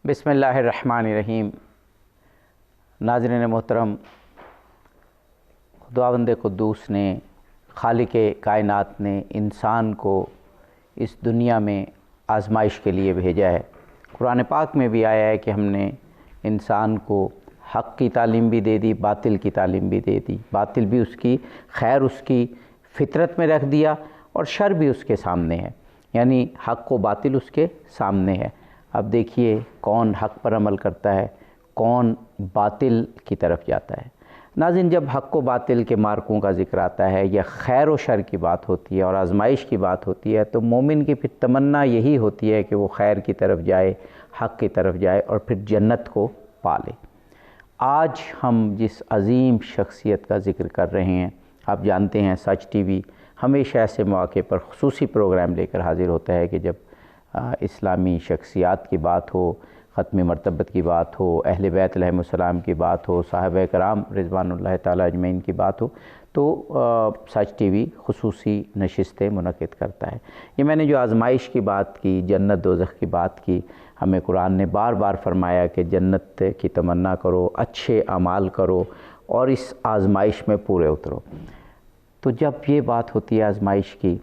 بسم اللہ الرحمن الرحیم۔ ناظرین محترم، خداوند قدوس نے، خالق کائنات نے انسان کو اس دنیا میں آزمائش کے لیے بھیجا ہے۔ قرآن پاک میں بھی آیا ہے کہ ہم نے انسان کو حق کی تعلیم بھی دے دی، باطل کی تعلیم بھی دے دی۔ باطل بھی اس کی، خیر اس کی فطرت میں رکھ دیا اور شر بھی اس کے سامنے ہے، یعنی حق و باطل اس کے سامنے ہے۔ اب دیکھیے کون حق پر عمل کرتا ہے، کون باطل کی طرف جاتا ہے۔ ناظرین، جب حق و باطل کے مارکوں کا ذکر آتا ہے یا خیر و شر کی بات ہوتی ہے اور آزمائش کی بات ہوتی ہے، تو مومن کی پھر تمنا یہی ہوتی ہے کہ وہ خیر کی طرف جائے، حق کی طرف جائے اور پھر جنت کو پالے۔ آج ہم جس عظیم شخصیت کا ذکر کر رہے ہیں، آپ جانتے ہیں سچ ٹی وی ہمیشہ ایسے مواقع پر خصوصی پروگرام لے کر حاضر ہوتا ہے کہ جب اسلامی شخصیات کی بات ہو، ختم مرتبت کی بات ہو، اہل بیت علیہم السلام کی بات ہو، صحابہ کرام رضوان اللہ تعالیٰ اجمعین کی بات ہو، تو سچ ٹی وی خصوصی نشستیں منعقد کرتا ہے۔ یہ میں نے جو آزمائش کی بات کی، جنت دوزخ کی بات کی، ہمیں قرآن نے بار بار فرمایا کہ جنت کی تمنا کرو، اچھے اعمال کرو اور اس آزمائش میں پورے اترو۔ تو جب یہ بات ہوتی ہے آزمائش کی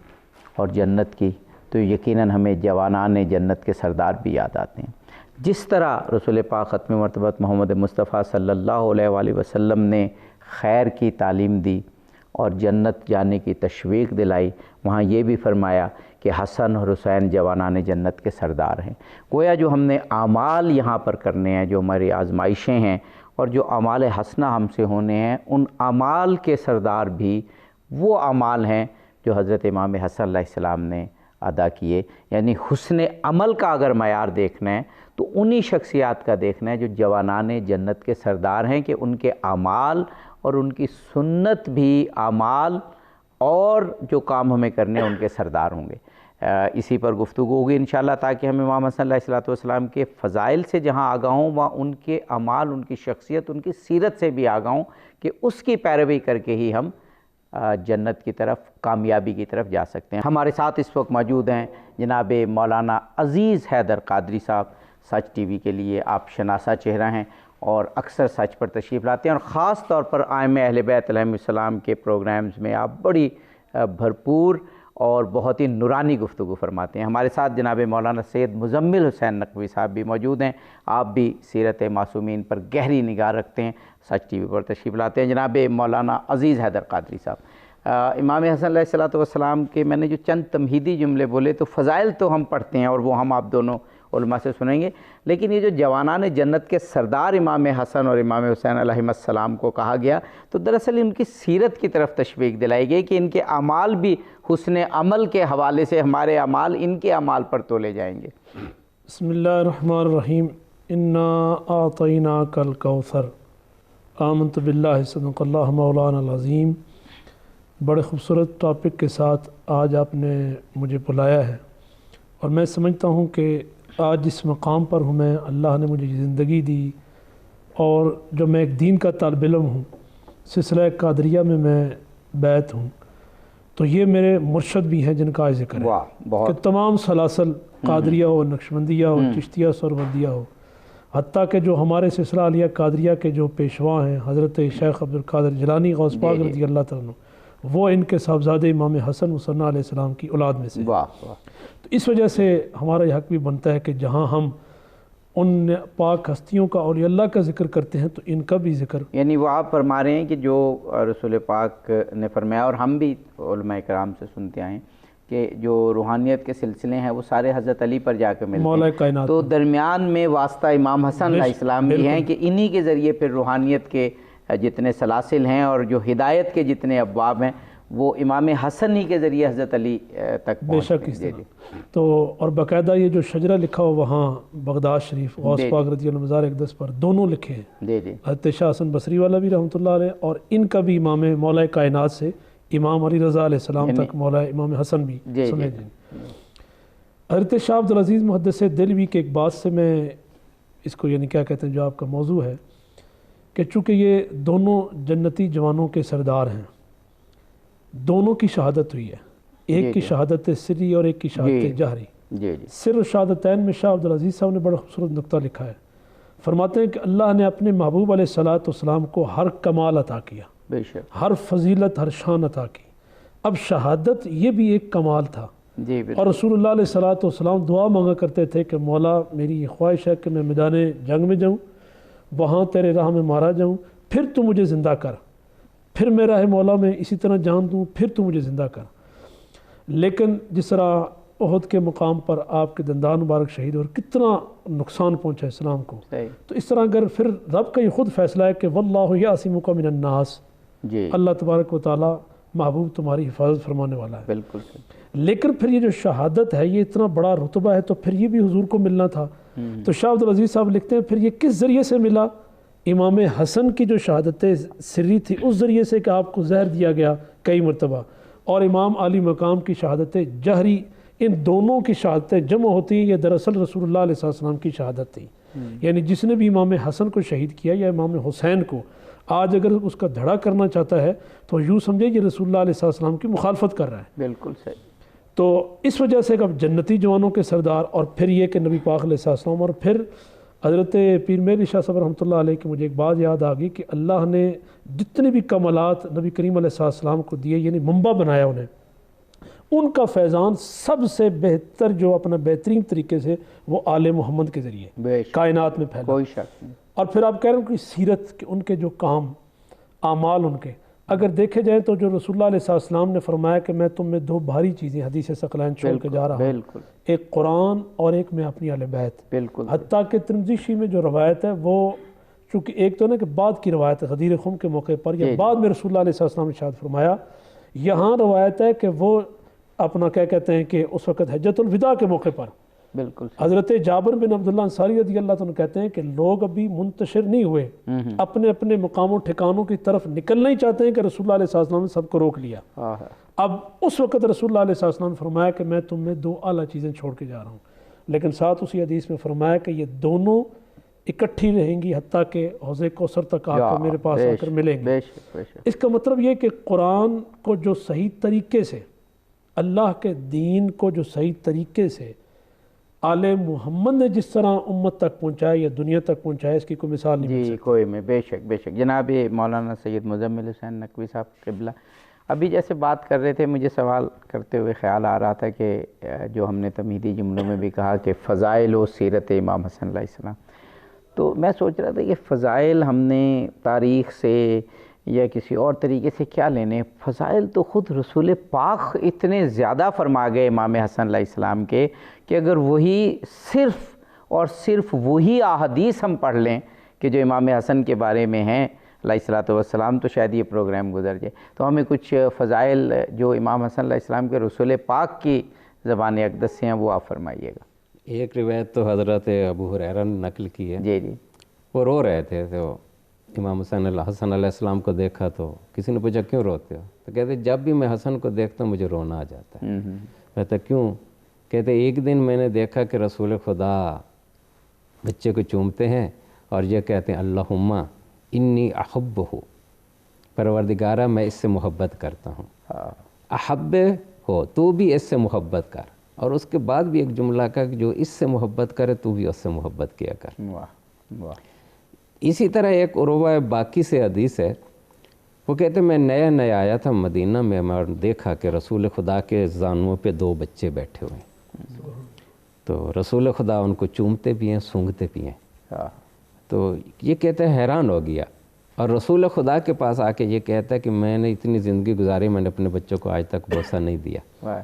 اور جنت کی، تو یقیناً ہمیں جوانان جنت کے سردار بھی یاد آتے ہیں۔ جس طرح رسول پاک ختم مرتبت محمد مصطفیٰ صلی اللہ علیہ وآلہ وسلم نے خیر کی تعلیم دی اور جنت جانے کی تشویق دلائی، وہاں یہ بھی فرمایا کہ حسن اور حسین جوانان جنت کے سردار ہیں۔ گویا جو ہم نے اعمال یہاں پر کرنے ہیں، جو ہماری آزمائشیں ہیں اور جو اعمال حسنہ ہم سے ہونے ہیں، ان اعمال کے سردار بھی وہ اعمال ہیں جو حضرت امام حسن علیہ السلام نے ادا کیے۔ یعنی حسن عمل کا اگر معیار دیکھنا ہے تو انہی شخصیات کا دیکھنا ہے جو جوانان جنت کے سردار ہیں، کہ ان کے اعمال اور ان کی سنت بھی اعمال اور جو کام ہمیں کرنے ہیں ان کے سردار ہوں گے۔ اسی پر گفتگو ہوگی انشاءاللہ، تاکہ ہم امام حسن علیہ السلام کے فضائل سے جہاں آگاہ ہوں، وہاں ان کے اعمال، ان کی شخصیت، ان کی سیرت سے بھی آگاہ ہوں کہ اس کی پیروی کر کے ہی ہم جنت کی طرف، کامیابی کی طرف جا سکتے ہیں۔ ہمارے ساتھ اس وقت موجود ہیں جناب مولانا عزیز حیدر قادری صاحب۔ سچ ٹی وی کے لیے آپ شناسہ چہرہ ہیں اور اکثر سچ پر تشریف لاتے ہیں، اور خاص طور پر ائمہ اہل بیت علیہم السلام کے پروگرامز میں آپ بڑی بھرپور اور بہت ہی نورانی گفتگو فرماتے ہیں۔ ہمارے ساتھ جناب مولانا سید مزمل حسین نقوی صاحب بھی موجود ہیں، آپ بھی سیرت معصومین پر گہری نگاہ رکھتے ہیں، سچ ٹی وی پر تشریف لاتے ہیں۔ جناب مولانا عزیز حیدر قادری صاحب، امام حسن علیہ السلام کے میں نے جو چند تمہیدی جملے بولے، تو فضائل تو ہم پڑھتے ہیں اور وہ ہم آپ دونوں علماء سے سنیں گے، لیکن یہ جو جوانان جنت کے سردار امام حسن اور امام حسین علیہ السلام کو کہا گیا، تو دراصل ان کی سیرت کی طرف تشویق دلائی گئی کہ ان کے اعمال بھی حسن عمل کے حوالے سے ہمارے اعمال ان کے اعمال پر تولے جائیں گے۔ بسم اللہ الرحمن الرحیم۔ انا اعطیناک الکوثر آمنت باللہ صدق اللہ مولانا العظیم۔ بڑے خوبصورت ٹاپک کے ساتھ آج آپ نے مجھے بلایا ہے، اور میں سمجھتا ہوں کہ آج جس مقام پر ہوں میں، اللہ نے مجھے زندگی دی، اور جو میں ایک دین کا طالب علم ہوں، سلسلہ قادریہ میں بیعت ہوں، تو یہ میرے مرشد بھی ہیں جن کا آج ذکر ہے کہ تمام سلاسل قادریہ ہو، نقشبندیہ ہو، چشتیہ، سہروردیہ ہو، حتیٰ کہ جو ہمارے سلسلہ علیہ قادریہ کے جو پیشوا ہیں حضرت شیخ عبدالقادر جیلانی غوث پاک رضی اللہ تعالیٰ عنہ، وہ ان کے صاحبزادے امام حسن مصنع علیہ السلام کی اولاد میں سے۔ تو اس وجہ سے ہمارا یہ حق بھی بنتا ہے کہ جہاں ہم ان پاک ہستیوں کا، اولیاء اللہ کا ذکر کرتے ہیں، تو ان کا بھی ذکر، یعنی وہ آپ فرما رہے ہیں کہ جو رسول پاک نے فرمایا، اور ہم بھی علماء کرام سے سنتے آئے ہیں کہ جو روحانیت کے سلسلے ہیں وہ سارے حضرت علی پر جا کے ملتے مولا ہیں، کائنات، تو درمیان میں واسطہ امام حسن علیہ السلام بھی ہیں کہ انہی کے ذریعے پھر روحانیت کے جتنے سلاسل ہیں اور جو ہدایت کے جتنے ابواب ہیں وہ امام حسن ہی کے ذریعے حضرت علی تک بے شک اس طرح۔ تو اور باقاعدہ یہ جو شجرہ لکھا ہو وہاں بغداد شریف غوث پاک رضی اللہ مزار اقدس پر دونوں لکھے ہیں، حضرت شاہ حسن بصری والا بھی رحمۃ اللہ علیہ، اور ان کا بھی امام مولا کائنات سے امام علی رضا علیہ السلام تک مولا امام حسن بھی سمجھ لیں۔ حضرت شاہ عبدالعزیز محدث دہلوی کے ایک بات سے میں اس کو یعنی کیا کہتے ہیں جو آپ کا موضوع ہے، کہ چونکہ یہ دونوں جنتی جوانوں کے سردار ہیں، دونوں کی شہادت ہوئی ہے، ایک کی شہادت سری اور ایک کی شہادت جہری، جی جی سر الشہادتین میں شاہ عبدالعزیز صاحب نے بڑا خوبصورت نقطہ لکھا ہے. فرماتے ہیں کہ اللہ نے اپنے محبوب علیہ الصلوۃ والسلام کو ہر کمال عطا کیا، بے شک. ہر فضیلت، ہر شان عطا کی. اب شہادت یہ بھی ایک کمال تھا. جی اور رسول اللہ علیہ الصلوۃ والسلام دعا مانگا کرتے تھے کہ مولا میری یہ خواہش ہے کہ میں میدان جنگ میں جاؤں، وہاں تیرے راہ میں مارا جاؤں، پھر تو مجھے زندہ کر، پھر میرا ہے مولا میں اسی طرح جان دوں، پھر تو مجھے زندہ کر. لیکن جس طرح احد کے مقام پر آپ کے دندان مبارک شہید اور کتنا نقصان پہنچا اسلام کو، صحیح. تو اس طرح اگر پھر رب کا یہ خود فیصلہ ہے کہ واللہ یعصمک من الناس، جی اللہ تبارک و تعالیٰ محبوب تمہاری حفاظت فرمانے والا ہے. بالکل صحیح. لیکن پھر یہ جو شہادت ہے یہ اتنا بڑا رتبہ ہے، تو پھر یہ بھی حضور کو ملنا تھا. تو شاہ عبدالعزیز صاحب لکھتے ہیں پھر یہ کس ذریعے سے ملا؟ امام حسن کی جو شہادت سری تھی اس ذریعے سے کہ آپ کو زہر دیا گیا کئی مرتبہ، اور امام علی مقام کی شہادت جہری، ان دونوں کی شہادتیں جمع ہوتی ہیں. یہ دراصل رسول اللہ علیہ السلام کی شہادت تھی. یعنی جس نے بھی امام حسن کو شہید کیا یا امام حسین کو، آج اگر اس کا دھڑا کرنا چاہتا ہے تو یوں سمجھے یہ رسول اللہ علیہ السلام کی مخالفت کر رہا ہے. بالکل صحیح. تو اس وجہ سے اب جنتی جوانوں کے سردار، اور پھر یہ کہ نبی پاک علیہ السلام، اور پھر حضرت پیر مہر علی شاہ صاحب رحمۃ اللہ علیہ کی مجھے ایک بات یاد آ گئی کہ اللہ نے جتنے بھی کمالات نبی کریم علیہ السلام کو دیے، یعنی منبع بنایا انہیں، ان کا فیضان سب سے بہتر جو اپنا بہترین طریقے سے وہ آل محمد کے ذریعے بے شک. کائنات میں پھیلا. کوئی شک نہیں. اور پھر آپ کہہ رہے ہیں کہ سیرت کے ان کے جو کام اعمال ان کے اگر دیکھے جائیں تو جو رسول اللہ علیہ السلام نے فرمایا کہ میں تم میں دو بھاری چیزیں حدیث ثقلین چھوڑ کے جا رہا ہوں، بالکل ایک قرآن اور ایک میں اپنی اہل بیت. بالکل. حتیٰ کہ ترمذی میں جو روایت ہے وہ چونکہ ایک تو نا کہ بعد کی روایت ہے غدیر خم کے موقع پر، یا بعد میں رسول اللہ علیہ السلام نے ارشاد فرمایا. یہاں روایت ہے کہ وہ اپنا کیا کہتے ہیں کہ اس وقت حجۃ الوداع کے موقع پر بالکل حضرت جابر بن عبداللہ انصاری رضی اللہ عنہ کہتے ہیں کہ لوگ ابھی منتشر نہیں ہوئے، اپنے اپنے مقام و ٹھکانوں کی طرف نکلنا ہی چاہتے ہیں کہ رسول اللہ علیہ السلام نے سب کو روک لیا. اب اس وقت رسول اللہ علیہ السلام نے فرمایا کہ میں تم میں دو اعلیٰ چیزیں چھوڑ کے جا رہا ہوں، لیکن ساتھ اسی حدیث میں فرمایا کہ یہ دونوں اکٹھی رہیں گی حتیٰ کہ حوض کوثر تک آ کر میرے پاس آ کر ملیں گے. اس کا مطلب یہ کہ قرآن کو جو صحیح طریقے سے، اللہ کے دین کو جو صحیح طریقے سے آل محمد نے جس طرح امت تک پہنچایا یا دنیا تک پہنچایا، اس کی کوئی مثال نہیں. جی کوئی میں بے شک بے شک. جناب مولانا سید مزمل حسین نقوی صاحب قبلہ ابھی جیسے بات کر رہے تھے، مجھے سوال کرتے ہوئے خیال آ رہا تھا کہ جو ہم نے تمہیدی جملوں میں بھی کہا کہ فضائل و سیرت امام حسن علیہ السلام، تو میں سوچ رہا تھا کہ فضائل ہم نے تاریخ سے یا کسی اور طریقے سے کیا لینے؟ فضائل تو خود رسول پاک اتنے زیادہ فرما گئے امام حسن علیہ السلام کے کہ اگر وہی صرف اور صرف وہی احادیث ہم پڑھ لیں کہ جو امام حسن کے بارے میں ہیں علیہ السلام تو شاید یہ پروگرام گزر جائے. تو ہمیں کچھ فضائل جو امام حسن علیہ السلام کے رسول پاک کی زبان اقدس سے ہیں وہ آپ فرمائیے گا. ایک روایت تو حضرت ابو ہریرہ نے نقل کی ہے. جی جی. وہ رو رہے تھے تو امام حسن علیہ السلام کو دیکھا تو کسی نے پوچھا کیوں روتے ہو؟ تو کہتے جب بھی میں حسن کو دیکھتا ہوں مجھے رونا آ جاتا ہے. کہتا کیوں؟ کہتے ایک دن میں نے دیکھا کہ رسول خدا بچے کو چومتے ہیں اور یہ کہتے ہیں اللہم انی احبہ، پروردگارہ میں اس سے محبت کرتا ہوں. احب ہو تو بھی اس سے محبت کر، اور اس کے بعد بھی ایک جملہ کا کہ جو اس سے محبت کرے تو بھی اس سے محبت کیا کر. اسی طرح ایک عروہ باقی سے حدیث ہے، وہ کہتے میں نیا آیا تھا مدینہ میں، میں دیکھا کہ رسول خدا کے زانوں پہ دو بچے بیٹھے ہوئے ہیں. تو رسول خدا ان کو چومتے بھی ہیں، سونگھتے بھی ہیں. تو یہ کہتے ہیں حیران ہو گیا، اور رسول خدا کے پاس آ کے یہ کہتا ہے کہ میں نے اتنی زندگی گزاری، میں نے اپنے بچوں کو آج تک بوسہ نہیں دیا.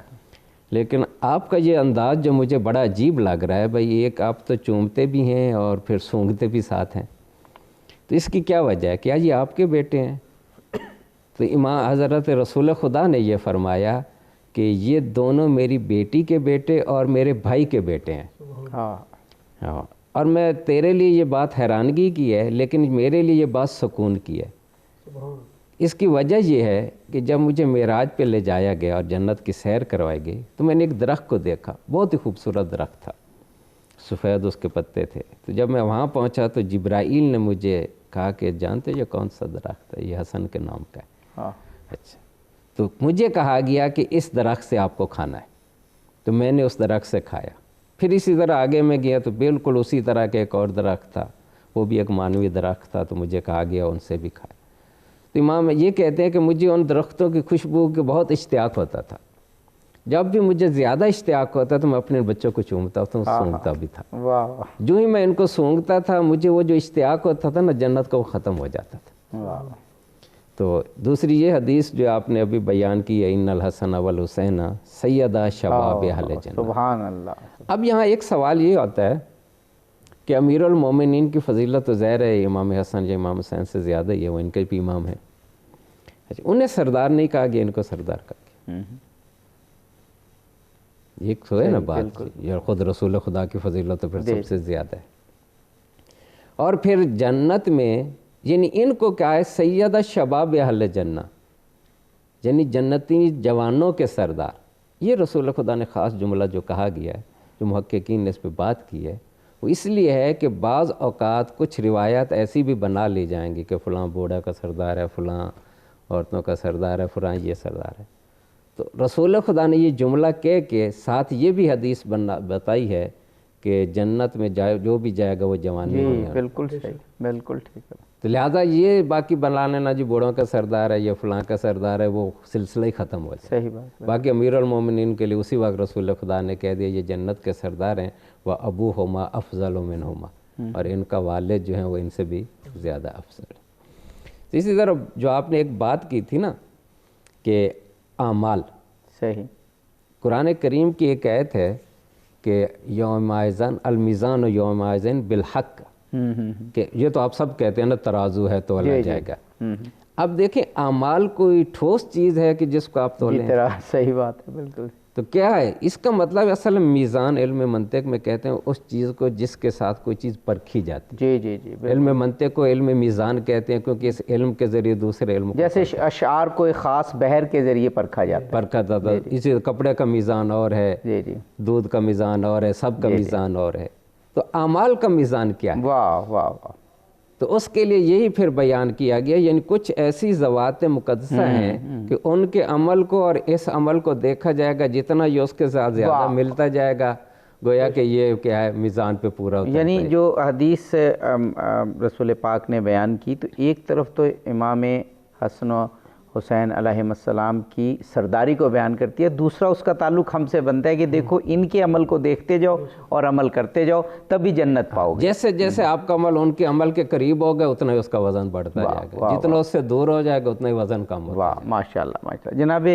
لیکن آپ کا یہ انداز جو مجھے بڑا عجیب لگ رہا ہے، بھائی ایک آپ تو چومتے بھی ہیں اور پھر سونگھتے بھی ساتھ ہیں، تو اس کی کیا وجہ ہے؟ کیا یہ آپ کے بیٹے ہیں؟ تو امام حضرت رسول خدا نے یہ فرمایا کہ یہ دونوں میری بیٹی کے بیٹے اور میرے بھائی کے بیٹے ہیں. ہاں، اور میں تیرے لیے یہ بات حیرانگی کی ہے، لیکن میرے لیے یہ بات سکون کی ہے. اس کی وجہ یہ ہے کہ جب مجھے معراج پہ لے جایا گیا اور جنت کی سیر کروائی گئی تو میں نے ایک درخت کو دیکھا، بہت ہی خوبصورت درخت تھا، سفید اس کے پتے تھے. تو جب میں وہاں پہنچا تو جبرائیل نے مجھے کہا کہ جانتے یہ کون سا درخت ہے؟ یہ حسن کے نام کا ہے. اچھا، تو مجھے کہا گیا کہ اس درخت سے آپ کو کھانا ہے. تو میں نے اس درخت سے کھایا. پھر اسی طرح آگے میں گیا تو بالکل اسی طرح کے ایک اور درخت تھا, وہ بھی ایک مانوی درخت تھا, تو مجھے کہا گیا ان سے بھی کھایا. تو امام یہ کہتے ہیں کہ مجھے ان درختوں کی خوشبو کے بہت اشتیاق ہوتا تھا. جب بھی مجھے زیادہ اشتیاق ہوتا تو میں اپنے بچوں کو چومتا تھا, سونگھتا بھی تھا. جو ہی میں ان کو سونگھتا تھا مجھے وہ جو اشتیاق ہوتا تھا نا جنت کا, وہ ختم ہو جاتا تھا. تو دوسری یہ حدیث جو آپ نے ابھی بیان کی ہے, ان الحسن والحسین سیدہ شباب اہل جنت. سبحان اللہ. اب یہاں ایک سوال یہ ہوتا ہے کہ امیر المومنین کی فضیلت تو ظاہر ہے امام حسن یا امام حسین سے زیادہ ہی ہے, وہ ان کے بھی امام ہیں. انہیں سردار نہیں کہا گیا, ان کو سردار کہا گیا. یہ تو ہے نا بات, یا خود رسول خدا کی فضیلت تو پھر سب سے زیادہ ہے. اور پھر جنت میں یعنی ان کو کیا ہے, سیدہ شباب اہل جنہ, یعنی جنتی جوانوں کے سردار. یہ رسول خدا نے خاص جملہ جو کہا گیا ہے, جو محققین نے اس پہ بات کی ہے, وہ اس لیے ہے کہ بعض اوقات کچھ روایات ایسی بھی بنا لی جائیں گی کہ فلاں بوڑھا کا سردار ہے, فلاں عورتوں کا سردار ہے, فلاں یہ سردار ہے. تو رسول خدا نے یہ جملہ کہہ کے ساتھ یہ بھی حدیث بتائی ہے کہ جنت میں جائے جو بھی جائے گا وہ جوانی ہوگا. بالکل صحیح, بالکل ٹھیک ہے. تو لہٰذا یہ باقی بنا لینا جی بوڑھوں کا سردار ہے یا فلاں کا سردار ہے, وہ سلسلہ ہی ختم ہو جائے. صحیح بات. باقی امیر المومنین کے لیے اسی وقت رسول خدا نے کہہ دیا یہ جنت کے سردار ہیں, وہ ابوہما افضل منہما, اور ان کا والد جو ہیں وہ ان سے بھی زیادہ افضل ہے. تو اسی طرح جو آپ نے ایک بات کی تھی نا کہ اعمال, صحیح, قرآن کریم کی ایک آیت ہے کہ یوم آئزن المیزان و یوم آئزن بالحق, کہ یہ تو آپ سب کہتے ہیں نا ترازو ہے تو اللہ جائے گا. اب دیکھیں اعمال کوئی ٹھوس چیز ہے کہ جس کو آپ تولیں. صحیح بات ہے, بالکل. تو کیا ہے اس کا مطلب؟ اصل میزان علم منطق میں کہتے ہیں اس چیز کو جس کے ساتھ کوئی چیز پرکھی جاتی ہے. جی. علم منطق کو علم میزان کہتے ہیں کیونکہ اس علم کے ذریعے دوسرے علم جیسے اشعار کو ایک خاص بحر کے ذریعے پرکھا جاتا ہے. اسی کپڑے کا میزان اور ہے, دودھ کا میزان اور ہے, سب کا میزان اور ہے. تو اعمال کا میزان کیا ہے؟ واہ واہ واہ. تو اس کے لیے یہی پھر بیان کیا گیا, یعنی کچھ ایسی ذوات مقدسہ ہیں کہ ان کے عمل کو اور اس عمل کو دیکھا جائے گا, جتنا یہ اس کے ساتھ زیادہ ملتا جائے گا گویا کہ یہ کیا ہے میزان پہ پورا ہوتا ہے. یعنی جو حدیث رسول پاک نے بیان کی, تو ایک طرف تو امام حسن و حسین علیہم السلام کی سرداری کو بیان کرتی ہے, دوسرا اس کا تعلق ہم سے بنتا ہے کہ دیکھو ان کے عمل کو دیکھتے جاؤ اور عمل کرتے جاؤ, تبھی جنت پاؤ گے. جیسے جیسے آپ کا عمل ان کے عمل کے قریب ہوگا اتنا ہی اس کا وزن بڑھتا جائے گا, جتنا اس سے دور ہو جائے گا اتنا ہی وزن کم ہوگا. واہ, ماشاء اللہ ماشاء اللہ. جناب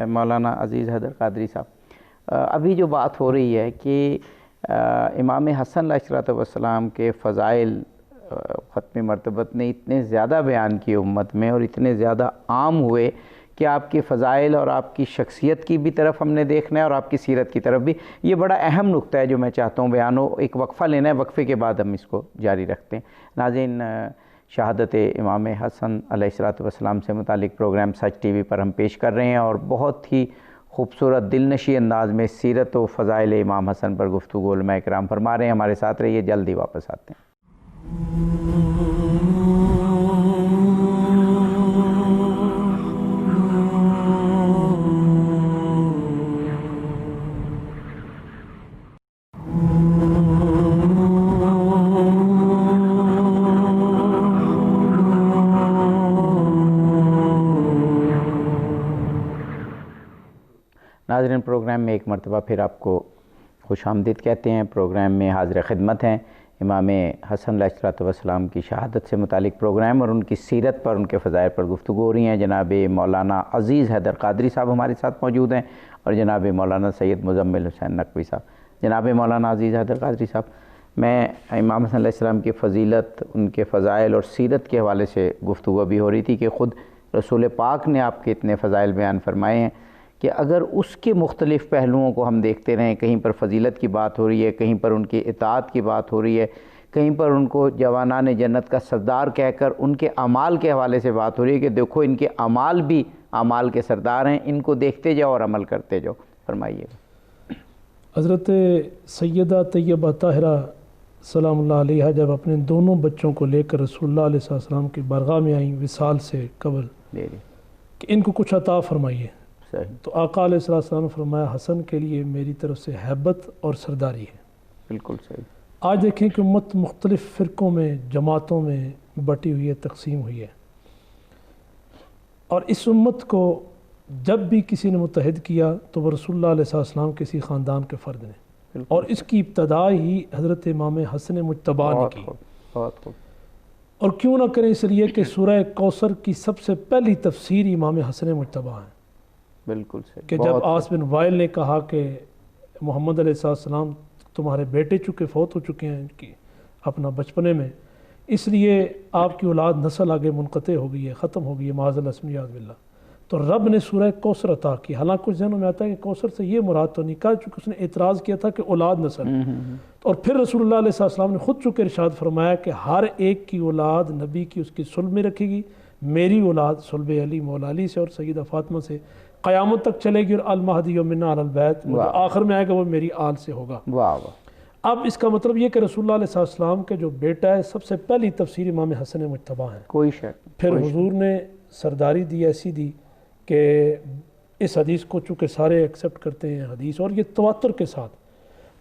مولانا عزیز حیدر قادری صاحب, ابھی جو بات ہو رہی ہے کہ امام حسن علیہ السلام کے فضائل ختم مرتبت نے اتنے زیادہ بیان کیے امت میں, اور اتنے زیادہ عام ہوئے کہ آپ کے فضائل اور آپ کی شخصیت کی بھی طرف ہم نے دیکھنا ہے اور آپ کی سیرت کی طرف بھی. یہ بڑا اہم نقطہ ہے جو میں چاہتا ہوں بیان ہو. ایک وقفہ لینا ہے, وقفے کے بعد ہم اس کو جاری رکھتے ہیں. ناظرین, شہادت امام حسن علیہ السلام سے متعلق پروگرام سچ ٹی وی پر ہم پیش کر رہے ہیں, اور بہت ہی خوبصورت دلنشی انداز میں سیرت و فضائل امام حسن پر گفتگو علماء کرام فرما رہے ہیں. ہمارے ساتھ رہیے, جلدی واپس آتے ہیں. ناظرین, پروگرام میں ایک مرتبہ پھر آپ کو خوش آمدید کہتے ہیں. پروگرام میں حاضر خدمت ہیں امام حسن علیہ السلام کی شہادت سے متعلق پروگرام, اور ان کی سیرت پر, ان کے فضائل پر گفتگو ہو رہی ہیں. جناب مولانا عزیز حیدر قادری صاحب ہمارے ساتھ موجود ہیں, اور جناب مولانا سید مزمل حسین نقوی صاحب. جناب مولانا عزیز حیدر قادری صاحب, میں امام حسن علیہ السلام کی فضیلت, ان کے فضائل اور سیرت کے حوالے سے گفتگو بھی ہو رہی تھی کہ خود رسول پاک نے آپ کے اتنے فضائل بیان فرمائے ہیں کہ اگر اس کے مختلف پہلوؤں کو ہم دیکھتے رہیں, کہیں پر فضیلت کی بات ہو رہی ہے, کہیں پر ان کی اطاعت کی بات ہو رہی ہے, کہیں پر ان کو جوانان جنت کا سردار کہہ کر ان کے اعمال کے حوالے سے بات ہو رہی ہے کہ دیکھو ان کے اعمال بھی اعمال کے سردار ہیں, ان کو دیکھتے جاؤ اور عمل کرتے جاؤ. فرمائیے. حضرت سیدہ طیبہ طاہرہ سلام اللہ علیہ جب اپنے دونوں بچوں کو لے کر رسول اللہ علیہ السلام کی بارگاہ میں آئیں وصال سے قبل, کہ ان کو کچھ عطا فرمائیے, صحیح، تو آقا علیہ السلام نے فرمایا حسن کے لیے میری طرف سے ہیبت اور سرداری ہے۔ بالکل صحیح، آج دیکھیں کہ امت مختلف فرقوں میں، جماعتوں میں بٹی ہوئی ہے، تقسیم ہوئی ہے، اور اس امت کو جب بھی کسی نے متحد کیا تو وہ رسول اللہ علیہ السلام کسی خاندان کے فرد نے، بالکل اور اس کی ابتدا ہی حضرت امام حسن مجتبیٰ نے بہت کی۔ خوب، بہت خوب، اور کیوں نہ کریں، اس لیے کہ سورہ کوثر کی سب سے پہلی تفسیر امام حسن مجتبیٰ ہے، بالکل صحیح، کہ بہت جب خوب، آس بن وائل نے کہا کہ محمد علیہ السلام تمہارے بیٹے چکے فوت ہو چکے ہیں ان کی اپنا بچپنے میں، اس لیے آپ کی اولاد نسل آگے منقطع ہو گئی ہے، ختم ہو گئی ہے، معاذ اللہ اسم یاد باللہ، تو رب نے سورہ کوثر عطا کی۔ حالانکہ کچھ ذہنوں میں آتا ہے کہ کوثر سے یہ مراد تو نہیں کہا، چونکہ اس نے اعتراض کیا تھا کہ اولاد نسل، اور پھر رسول اللہ علیہ السلام نے خود چکے ارشاد فرمایا کہ ہر ایک کی اولاد نبی کی اس کی صلب میں رکھے گی، میری اولاد صلب علی مولا علی سے اور سیدہ فاطمہ سے قیامت تک چلے گی، اور المہدی منا علی البیت، وہ جو آخر میں آئے گا وہ میری آل سے ہوگا۔ واہ واہ، اب اس کا مطلب یہ کہ رسول اللہ علیہ السلام کے جو بیٹا ہے سب سے پہلی تفسیر امام حسن مجتبیٰ ہے۔ کوئی شک نہیں، پھر حضور نے سرداری دی ایسی دی کہ اس حدیث کو چونکہ سارے ایکسیپٹ کرتے ہیں حدیث، اور یہ تواتر کے ساتھ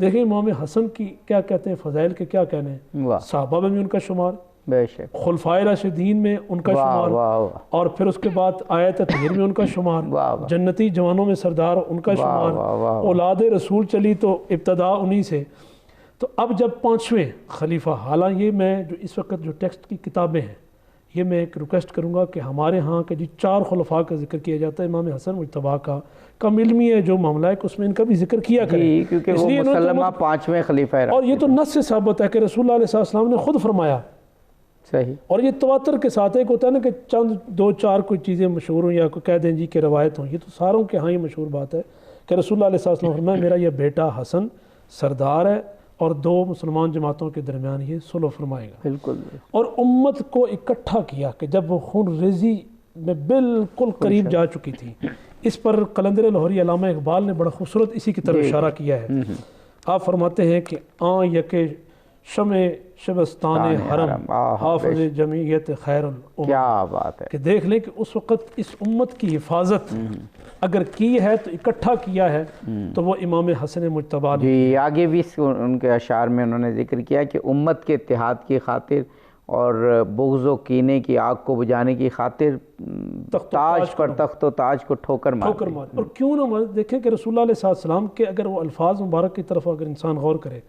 دیکھیں امام حسن کی کیا کہتے ہیں فضائل کے کیا کہنے ہیں، واہ، صحابہ میں بھی ان کا شمار، بے شک، خلفائے راشدین میں ان کا واہ شمار، واہ واہ، اور پھر اس کے بعد آیت تطہیر میں ان کا شمار، واہ واہ، جنتی جوانوں میں سردار ان کا واہ شمار، واہ واہ، اولاد رسول چلی تو ابتدا انہی سے۔ تو اب جب پانچویں خلیفہ، حالانکہ یہ میں جو اس وقت جو ٹیکسٹ کی کتابیں ہیں، یہ میں ایک ریکویسٹ کروں گا کہ ہمارے ہاں کے جی 4 خلفاء کا ذکر کیا جاتا ہے، امام حسن مجتبیٰ کا کم علمی ہے جو معاملہ ہے کہ اس میں ان کا بھی ذکر کیا کریں، جی، کیونکہ اس وہ لیے انہوں نے مسلمہ 5ویں خلیفہ اور یہ تو نص سے ثابت ہے کہ رسول اللہ علیہ السلام نے خود فرمایا، صحیح، اور یہ تواتر کے ساتھ ایک ہوتا ہے نا کہ چند 2-4 کوئی چیزیں مشہور ہوں یا کوئی کہہ دیں جی کہ روایت ہوں، یہ تو ساروں کے ہاں یہ مشہور بات ہے کہ رسول اللہ علیہ السلام فرمایا میرا یہ بیٹا حسن سردار ہے اور 2 مسلمان جماعتوں کے درمیان یہ صلح فرمائے گا، بالکل، اور امت کو اکٹھا کیا کہ جب وہ خون ریزی میں بالکل قریب جا چکی تھی۔ اس پر قلندر لاہوری علامہ اقبال نے بڑا خوبصورت اسی کی طرف اشارہ کیا ہے۔ آپ فرماتے ہیں کہ آن یکے شمع شبستان حرم حافظ جمعیت خیر الامم، کیا بات ہے، کہ دیکھ لیں کہ اس وقت اس امت کی حفاظت اگر کی ہے تو اکٹھا کیا ہے تو وہ امام حسن مجتبیٰ نے۔ جی، آگے بھی ان کے اشعار میں انہوں نے ذکر کیا کہ امت کے اتحاد کی خاطر اور بغض و کینے کی آگ کو بجھانے کی خاطر تاج پر تخت و تاج کو ٹھوکر مار دی۔ اور کیوں نہ مار، دیکھیں کہ رسول اللہ علیہ السلام کے اگر وہ الفاظ مبارک کی طرف اگر انسان غور کرے،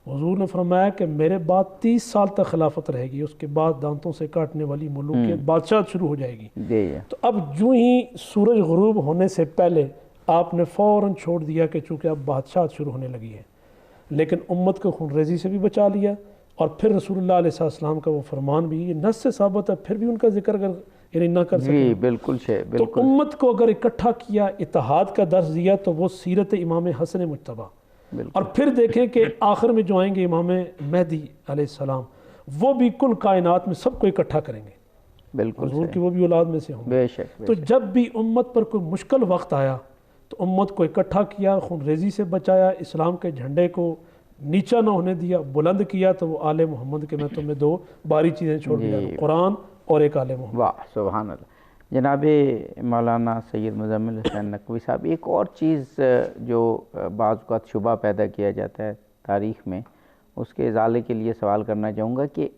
حضور نے فرمایا کہ میرے بعد 30 سال تک خلافت رہے گی، اس کے بعد دانتوں سے کاٹنے والی ملوکیت بادشاہت شروع ہو جائے گی۔ جی، تو اب جو ہی سورج غروب ہونے سے پہلے آپ نے فوراً چھوڑ دیا کہ چونکہ اب بادشاہت شروع ہونے لگی ہے، لیکن امت کو خون ریزی سے بھی بچا لیا، اور پھر رسول اللہ علیہ السلام کا وہ فرمان بھی یہ نص سے ثابت ہے، پھر بھی ان کا ذکر اگر یعنی نہ کر سکیں جی، بالکل تو بالکل، امت کو اگر اکٹھا کیا، اتحاد کا درس دیا، تو وہ سیرت امام حسن مجتبیٰ۔ اور پھر دیکھیں کہ آخر میں جو آئیں گے امام مہدی علیہ السلام، وہ بھی کل کائنات میں سب کو اکٹھا کریں گے، بالکل حضور صحیح، کی وہ بھی اولاد میں سے ہوں گے۔ بے شک، تو جب بھی امت پر کوئی مشکل وقت آیا تو امت کو اکٹھا کیا، خون ریزی سے بچایا، اسلام کے جھنڈے کو نیچا نہ ہونے دیا، بلند کیا، تو وہ آل محمد کے میں تمہیں 2 باری چیزیں چھوڑ دیا، قرآن اور ایک آل محمد۔ واہ، سبحان اللہ۔ جناب مولانا سید مزمل حسین نقوی صاحب، ایک اور چیز جو بعض اوقات شبہ پیدا کیا جاتا ہے تاریخ میں، اس کے ازالے کے لیے سوال کرنا چاہوں گا کہ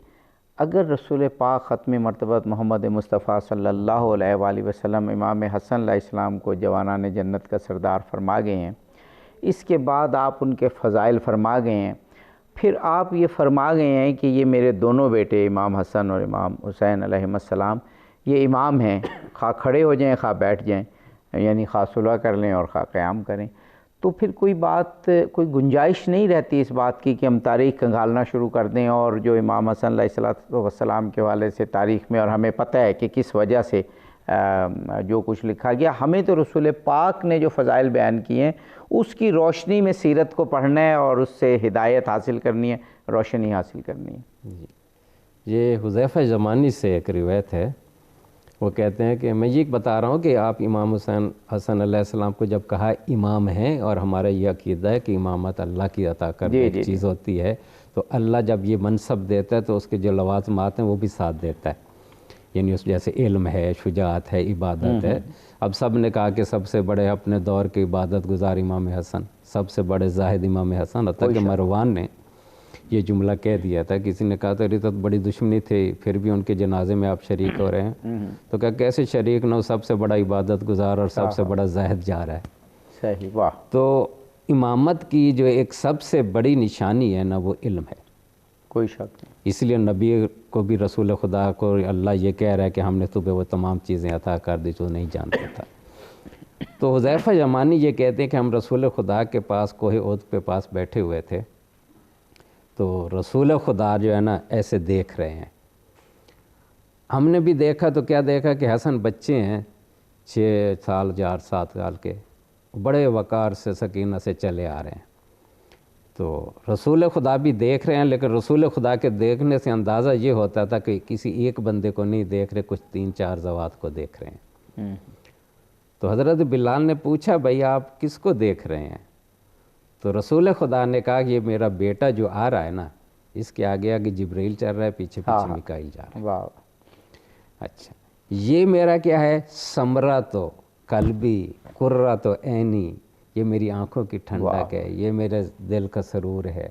اگر رسول پاک ختم مرتبت محمد مصطفیٰ صلی اللہ علیہ وآلہ وسلم امام حسن علیہ السلام کو جوانان جنت کا سردار فرما گئے ہیں، اس کے بعد آپ ان کے فضائل فرما گئے ہیں، پھر آپ یہ فرما گئے ہیں کہ یہ میرے دونوں بیٹے امام حسن اور امام حسین علیہ السلام یہ امام ہیں، خواہ کھڑے ہو جائیں خواہ بیٹھ جائیں، یعنی خواہ صلح کر لیں اور خواہ قیام کریں، تو پھر کوئی گنجائش نہیں رہتی اس بات کی کہ ہم تاریخ کھنگالنا شروع کر دیں، اور جو امام حسن علیہ السلام کے حوالے سے تاریخ میں، اور ہمیں پتہ ہے کہ کس وجہ سے جو کچھ لکھا گیا، ہمیں تو رسول پاک نے جو فضائل بیان کیے ہیں اس کی روشنی میں سیرت کو پڑھنا ہے اور اس سے ہدایت حاصل کرنی ہے، روشنی حاصل کرنی ہے۔ جی، یہ حذیفہ یمانی سے ایک روایت ہے، وہ کہتے ہیں کہ میں یہ بتا رہا ہوں کہ آپ امام حسن علیہ السلام کو جب کہا امام ہیں، اور ہمارا یہ عقیدہ ہے کہ امامت اللہ کی عطا کردہ ایک چیز ہوتی ہے، تو اللہ جب یہ منصب دیتا ہے تو اس کے جو لوازمات ہیں وہ بھی ساتھ دیتا ہے۔ یعنی اس جیسے علم ہے، شجاعت ہے، عبادت ہے. اب سب نے کہا کہ سب سے بڑے اپنے دور کے عبادت گزار امام حسن، سب سے بڑے زاہد امام حسن. حتیٰ کہ مروان نے یہ جملہ کہہ دیا تھا. کسی نے کہا تھا تو بڑی دشمنی تھی، پھر بھی ان کے جنازے میں آپ شریک ہو رہے ہیں. تو کہا کیسے شریک نہ ہو، سب سے بڑا عبادت گزار اور سب سے بڑا زاہد جا رہا ہے. صحیح. واہ. تو امامت کی جو ایک سب سے بڑی نشانی ہے نا، وہ علم ہے. کوئی شک نہیں. اس لیے نبی کو بھی رسول خدا کو اللہ یہ کہہ رہا ہے کہ ہم نے تمہیں وہ تمام چیزیں عطا کر دی جو نہیں جانتا تھا. تو حذیفہ یمانی یہ کہتے ہیں کہ ہم رسول خدا کے پاس کوہ عہد پہ پاس بیٹھے ہوئے تھے، تو رسول خدا جو ہے نا ایسے دیکھ رہے ہیں. ہم نے بھی دیکھا تو کیا دیکھا کہ حسن بچے ہیں 6 سال 7 سال کے، بڑے وقار سے سکینہ سے چلے آ رہے ہیں. تو رسول خدا بھی دیکھ رہے ہیں، لیکن رسول خدا کے دیکھنے سے اندازہ یہ ہوتا تھا کہ کسی ایک بندے کو نہیں دیکھ رہے، کچھ 3-4 ذوات کو دیکھ رہے ہیں. تو حضرت بلال نے پوچھا بھائی آپ کس کو دیکھ رہے ہیں؟ تو رسول خدا نے کہا کہ یہ میرا بیٹا جو آ رہا ہے نا، اس کے آگے آگے جبرائیل چل رہا ہے، پیچھے پیچھے میکائیل جا رہا ہے. واہ. اچھا، یہ میرا کیا ہے؟ ثمرۃ قلبی قرۃ عینی، یہ میری آنکھوں کی ٹھنڈک ہے، یہ میرے دل کا سرور ہے.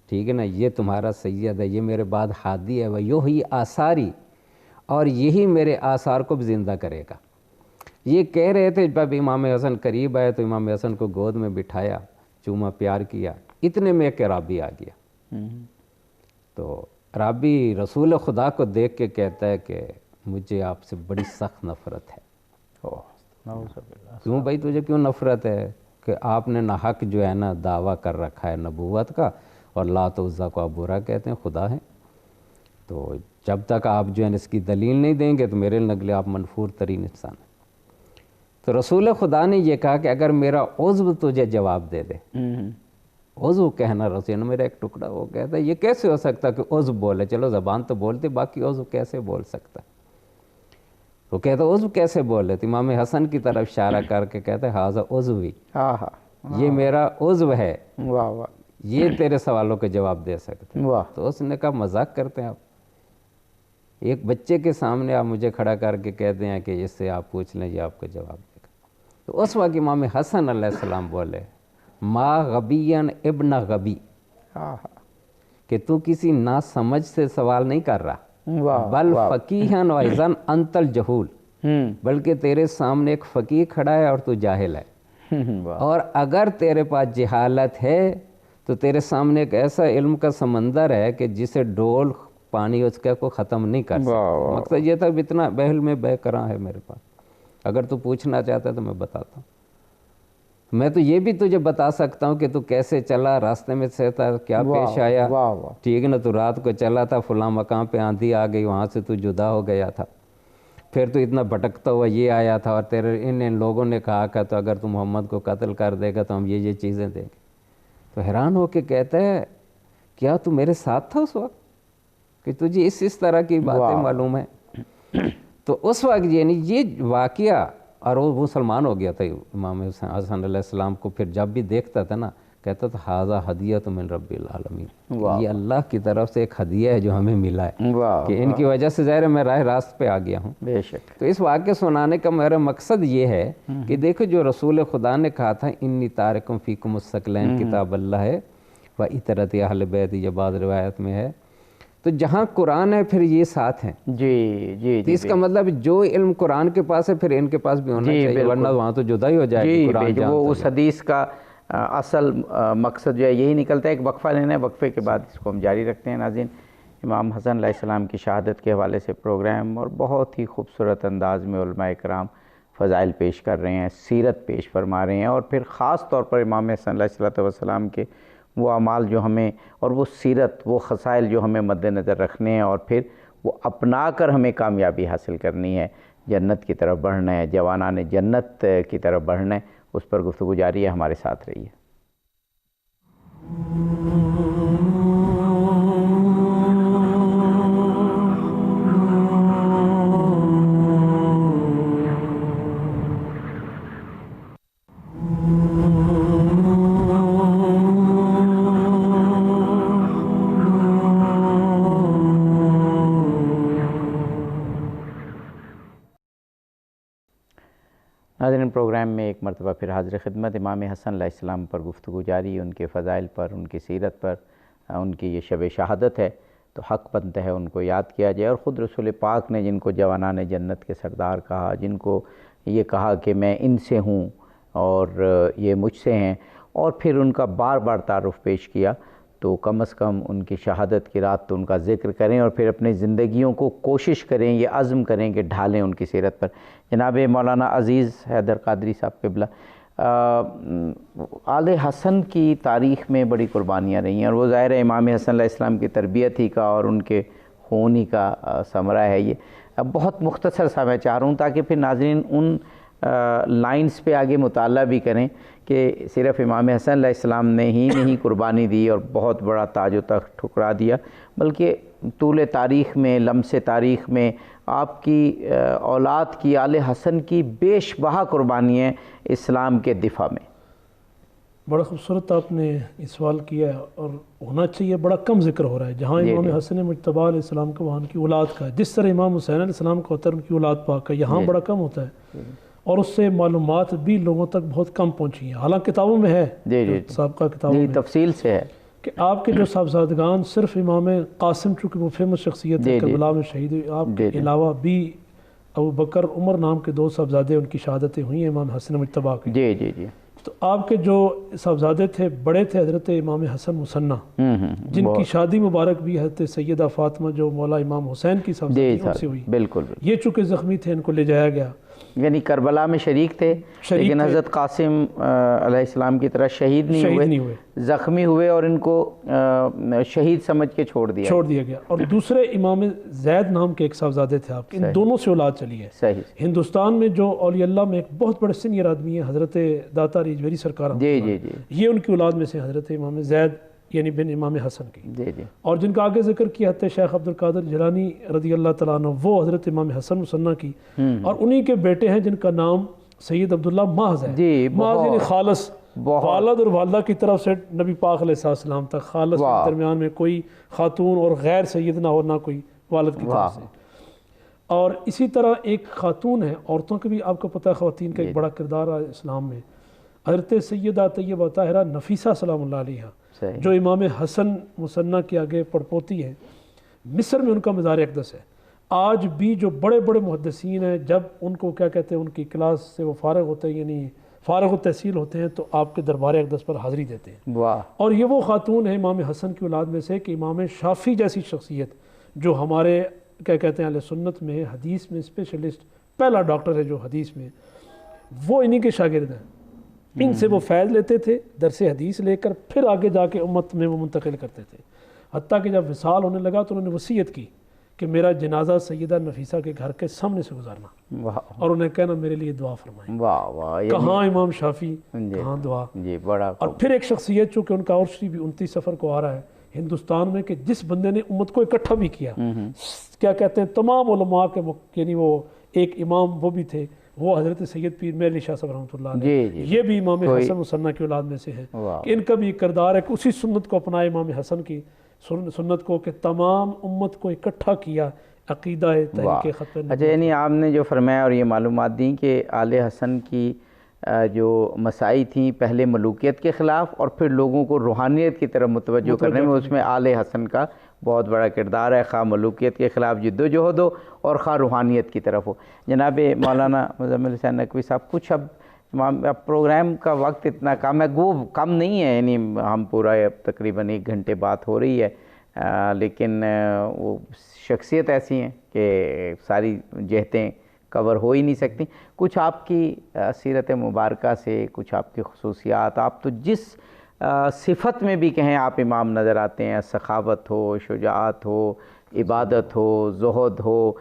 ٹھیک ہے نا، یہ تمہارا سید ہے، یہ میرے بعد ہادی ہے. ویحیی آثاری، اور یہی میرے آثار کو بھی زندہ کرے گا. یہ کہہ رہے تھے. جب امام حسن قریب آئے تو امام حسن کو گود میں بٹھایا، چوما پیار کیا. اتنے میں کہ رابی آ گیا. تو رابی رسول خدا کو دیکھ کے کہتا ہے کہ مجھے آپ سے بڑی سخت نفرت ہے. کیوں بھائی تجھے کیوں نفرت ہے؟ کہ آپ نے ناحق جو ہے نا دعویٰ کر رکھا ہے نبوت کا، اور لات و عزیٰ کو آپ برا کہتے ہیں، خدا ہیں. تو جب تک آپ جو ہے اس کی دلیل نہیں دیں گے تو میرے نگلے آپ منفور ترین انسان ہیں. تو رسول خدا نے یہ کہا کہ اگر میرا عضو تجھے جواب دے دے، عضو کہنا رسول میرا ایک ٹکڑا، وہ کہتا ہے یہ کیسے ہو سکتا کہ عضو بولے؟ چلو زبان تو بولتے، باقی عضو کیسے بول سکتا؟ وہ کہتا ہے عضو کیسے بولے؟ تو امام حسن کی طرف اشارہ کر کے کہتا ہے ھذا عضوی، یہ میرا عضو ہے، یہ تیرے سوالوں کے جواب دے سکتے. تو اس نے کہا مذاق کرتے ہیں آپ؟ ایک بچے کے سامنے آپ مجھے کھڑا کر کے کہتے ہیں کہ اس سے آپ پوچھ لیں، یہ آپ کو جواب دے گا. تو اس وقت امام حسن علیہ السلام بولے ما غبین ابن غبی، کہ تو کسی نا سمجھ سے سوال نہیں کر رہا، بل فقیہن و ایضاً انت الجہول، بلکہ تیرے سامنے ایک فقیہ کھڑا ہے اور تو جاہل ہے. اور اگر تیرے پاس جہالت ہے تو تیرے سامنے ایک ایسا علم کا سمندر ہے کہ جسے ڈول پانی اس کا کو ختم نہیں کر سکتا. مقصد یہ تھا اتنا بحل میں بہ کراں ہے میرے پاس، اگر تو پوچھنا چاہتا ہے تو میں بتاتا ہوں. میں تو یہ بھی تجھے بتا سکتا ہوں کہ تو کیسے چلا، راستے میں سے تھا کیا پیش آیا. ٹھیک ہے نا، تو رات کو چلا تھا، فلاں مقام پہ آندھی آ گئی، وہاں سے تو جدا ہو گیا تھا، پھر تو اتنا بھٹکتا ہوا یہ آیا تھا، اور تیرے ان لوگوں نے کہا کہ تو اگر تو محمد کو قتل کر دے گا تو ہم یہ چیزیں دیں گے. تو حیران ہو کے کہتا ہے کیا تو میرے ساتھ تھا اس وقت کہ تجھے اس طرح کی باتیں معلوم ہیں؟ تو اس وقت یعنی یہ واقعہ، اور وہ مسلمان ہو گیا تھا امام حسن علیہ السلام کو. پھر جب بھی دیکھتا تھا نا کہتا تھا ھذا ہدیۃ من رب العالمین، یہ اللہ کی طرف سے ایک ہدیہ ہے جو ہمیں ملا ہے، کہ ان کی وجہ سے ظاہر ہے میں راہ راست پہ آ گیا ہوں. بے شک. تو اس واقعے سنانے کا میرا مقصد یہ ہے کہ دیکھو جو رسول خدا نے کہا تھا انی تارکم فیکم الثقلین کتاب اللہ ہے و اطرت اہل بیت، یہ بعض روایت میں ہے. تو جہاں قرآن ہے پھر یہ ساتھ ہیں. جی. تو اس کا مطلب جو علم قرآن کے پاس ہے پھر ان کے پاس بھی ہونا چاہیے، ورنہ وہاں تو جدا ہی ہو جائے گی. قرآن وہ اس حدیث کا اصل مقصد جو ہے یہی نکلتا ہے. ایک وقفہ لینا ہے، وقفے کے بعد اس کو ہم جاری رکھتے ہیں. ناظرین، امام حسن علیہ السلام کی شہادت کے حوالے سے پروگرام اور بہت ہی خوبصورت انداز میں علماء کرام فضائل پیش کر رہے ہیں، سیرت پیش فرما رہے ہیں، اور پھر خاص طور پر امام حسن علیہ السلام کے وہ اعمال جو ہمیں، اور وہ سیرت، وہ خصائل جو ہمیں مد نظر رکھنے ہیں، اور پھر وہ اپنا کر ہمیں کامیابی حاصل کرنی ہے، جنت کی طرف بڑھنا ہے، جوانان جنت کی طرف بڑھنا ہے. اس پر گفتگو جاری ہے، ہمارے ساتھ رہیے. ایک مرتبہ پھر حاضر خدمت امام حسن علیہ السلام پر گفتگو جاری، ان کے فضائل پر، ان کی سیرت پر، ان کی یہ شب شہادت ہے تو حق بنتا ہے ان کو یاد کیا جائے۔ اور خود رسول پاک نے جن کو جوانان جنت کے سردار کہا، جن کو یہ کہا کہ میں ان سے ہوں اور یہ مجھ سے ہیں، اور پھر ان کا بار بار تعارف پیش کیا، تو کم از کم ان کی شہادت کی رات تو ان کا ذکر کریں اور پھر اپنی زندگیوں کو کوشش کریں، یہ عزم کریں کہ ڈھالیں ان کی سیرت پر۔ جناب مولانا عزیز حیدر قادری صاحب قبلہ، آل حسن کی تاریخ میں بڑی قربانیاں رہی ہیں، اور وہ ظاہر ہے امام حسن علیہ السلام کی تربیت ہی کا اور ان کے خون ہی کا ثمرہ ہے یہ۔ اب بہت مختصر سا میں چاہ رہا ہوں تاکہ پھر ناظرین ان لائنز پہ آگے مطالعہ بھی کریں کہ صرف امام حسن علیہ السلام نے ہی نہیں قربانی دی اور بہت بڑا تاج و تخت ٹھکرا دیا، بلکہ طول تاریخ میں، لمس تاریخ میں آپ کی اولاد کی، آل حسن کی بیش بہا قربانی ہے اسلام کے دفاع میں۔ بڑا خوبصورت آپ نے یہ سوال کیا ہے، اور ہونا چاہیے، بڑا کم ذکر ہو رہا ہے۔ جہاں امام حسن مجتبیٰ علیہ السلام کا وہاں ان کی اولاد کا، جس طرح امام حسین علیہ السلام کا ہوتا ہے ان کی اولاد پاک کا، یہاں بڑا کم ہوتا ہے، اور اس سے معلومات بھی لوگوں تک بہت کم پہنچی ہیں۔ حالانکہ کتابوں میں ہے، سابقہ کتابوں میں تفصیل سے ہے کہ آپ کے جو صاحبزادگان، صرف امام قاسم چونکہ وہ فیمس شخصیت ہے، کربلا میں شہید ہوئی، آپ کے علاوہ بھی ابو بکر، عمر نام کے 2 صاحبزادے، ان کی شہادتیں ہوئی ہیں امام حسن مجتبیٰ کی۔ جی تو آپ کے جو صاحبزادے تھے، بڑے تھے حضرت امام حسن مثنیٰ، جن کی شادی مبارک بھی حضرت سیدہ فاطمہ جو مولا امام حسین کی صاحبزادی ان سے ہوئی۔ بالکل، یہ چونکہ زخمی تھے، ان کو لے جایا گیا، یعنی کربلا میں شریک تھے، لیکن حضرت قاسم علیہ السلام کی طرح شہید نہیں ہوئے، زخمی ہوئے اور ان کو شہید سمجھ کے چھوڑ دیا گیا۔ اور دوسرے امام زید نام کے ایک صاحبزادے تھے آپ کے، ان دونوں سے اولاد چلی ہے۔ صحیح۔ ہندوستان میں جو اولیاء اللہ میں ایک بہت بڑے سینئر آدمی ہیں حضرت داتا ریجویری سرکار، یہ ان کی اولاد میں سے حضرت امام زید یعنی بن امام حسن کی، اور جن کا آگے ذکر کیا حضرت شیخ عبد القادر جیلانی رضی اللہ تعالیٰ عنہ، وہ حضرت امام حسن مثنیٰ کی، اور انہی کے بیٹے ہیں جن کا نام سید عبداللہ محض ہے۔ محض یعنی خالص، والد اور والدہ کی طرف سے نبی پاک علیہ السلام تک خالص، درمیان میں کوئی خاتون اور غیر سید نہ ہو، نہ کوئی والد کی طرف سے۔ اور اسی طرح ایک خاتون ہے، عورتوں کے بھی آپ کو پتہ ہے خواتین کا ایک بڑا کردار ہے اسلام میں، حضرت سیدہ طیبہ طاہرہ نفیسہ سلام اللہ علیہ، جو امام حسن مثنیٰ کے آگے پڑپوتی ہیں۔ مصر میں ان کا مزار اقدس ہے۔ آج بھی جو بڑے بڑے محدثین ہیں، جب ان کو کیا کہتے ہیں، ان کی کلاس سے وہ فارغ ہوتے ہیں، یعنی فارغ التحصیل ہوتے ہیں، تو آپ کے دربار اقدس پر حاضری دیتے ہیں۔ اور یہ وہ خاتون ہے امام حسن کی اولاد میں سے کہ امام شافعی جیسی شخصیت، جو ہمارے کیا کہتے ہیں اہل سنت میں حدیث میں اسپیشلسٹ، پہلا ڈاکٹر ہے جو حدیث میں، وہ انہی کے شاگرد ہیں۔ ان سے وہ فیض لیتے تھے، درس حدیث لے کر پھر آگے جا کے امت میں وہ منتقل کرتے تھے، حتیٰ کہ جب وصال ہونے لگا تو انہوں نے وصیت کی کہ میرا جنازہ سیدہ نفیسہ کے گھر کے سامنے سے گزارنا، اور انہیں کہنا میرے لیے دعا فرمائیں۔ کہاں امام شافعی، کہاں دعا۔ اور پھر ایک شخصیت چونکہ ان کا عرس بھی 29 صفر کو آ رہا ہے ہندوستان میں، کہ جس بندے نے امت کو اکٹھا بھی کیا، کیا کہتے ہیں تمام علماء کے، یعنی وہ ایک امام وہ بھی تھے، وہ حضرت سید پیر میر علی شاہ صاحب رحمۃ اللہ علیہ، یہ بھی امام حسن مثنیٰ کی اولاد میں سے ہے، کہ ان کا بھی ایک کردار ہے کہ اسی سنت کو اپنائے، امام حسن کی سنت کو، کہ تمام امت کو اکٹھا کیا عقیدہ تحریک خط۔ اچھا، یعنی آپ نے جو فرمایا اور یہ معلومات دیں کہ آل حسن کی جو مساعی تھیں، پہلے ملوکیت کے خلاف اور پھر لوگوں کو روحانیت کی طرف متوجہ کرنے میں، اس میں آل حسن کا بہت بڑا کردار ہے، خواہ ملوکیت کے خلاف جد و جہد ہو اور خواہ روحانیت کی طرف ہو۔ جناب مولانا مزمل حسین نقوی صاحب، کچھ اب پروگرام کا وقت اتنا کم ہے، وہ کم نہیں ہے، یعنی ہم پورا تقریباً 1 گھنٹے بات ہو رہی ہے، لیکن وہ شخصیت ایسی ہیں کہ ساری جہتیں کور ہو ہی نہیں سکتی۔ کچھ آپ کی سیرت مبارکہ سے، کچھ آپ کی خصوصیات، آپ تو جس صفت میں بھی کہیں آپ امام نظر آتے ہیں، سخاوت ہو، شجاعت ہو، عبادت ہو، زہد ہو،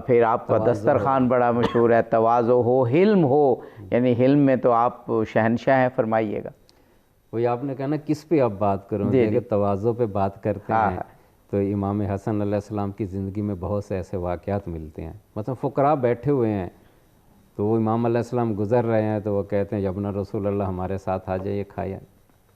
پھر آپ کا دسترخوان بڑا مشہور ہے، تواضع ہو، حلم ہو، یعنی حلم میں تو آپ شہنشاہ ہیں، فرمائیے گا۔ وہی آپ نے کہا نا کس پہ آپ بات کروں گے، کہ تواضع پہ بات کرتے ہیں تو امام حسن علیہ السلام کی زندگی میں بہت سے ایسے واقعات ملتے ہیں، مثلا فقراء بیٹھے ہوئے ہیں تو وہ امام علیہ السلام گزر رہے ہیں تو وہ کہتے ہیں یبن رسول اللہ ہمارے ساتھ آ جائیے کھائیں۔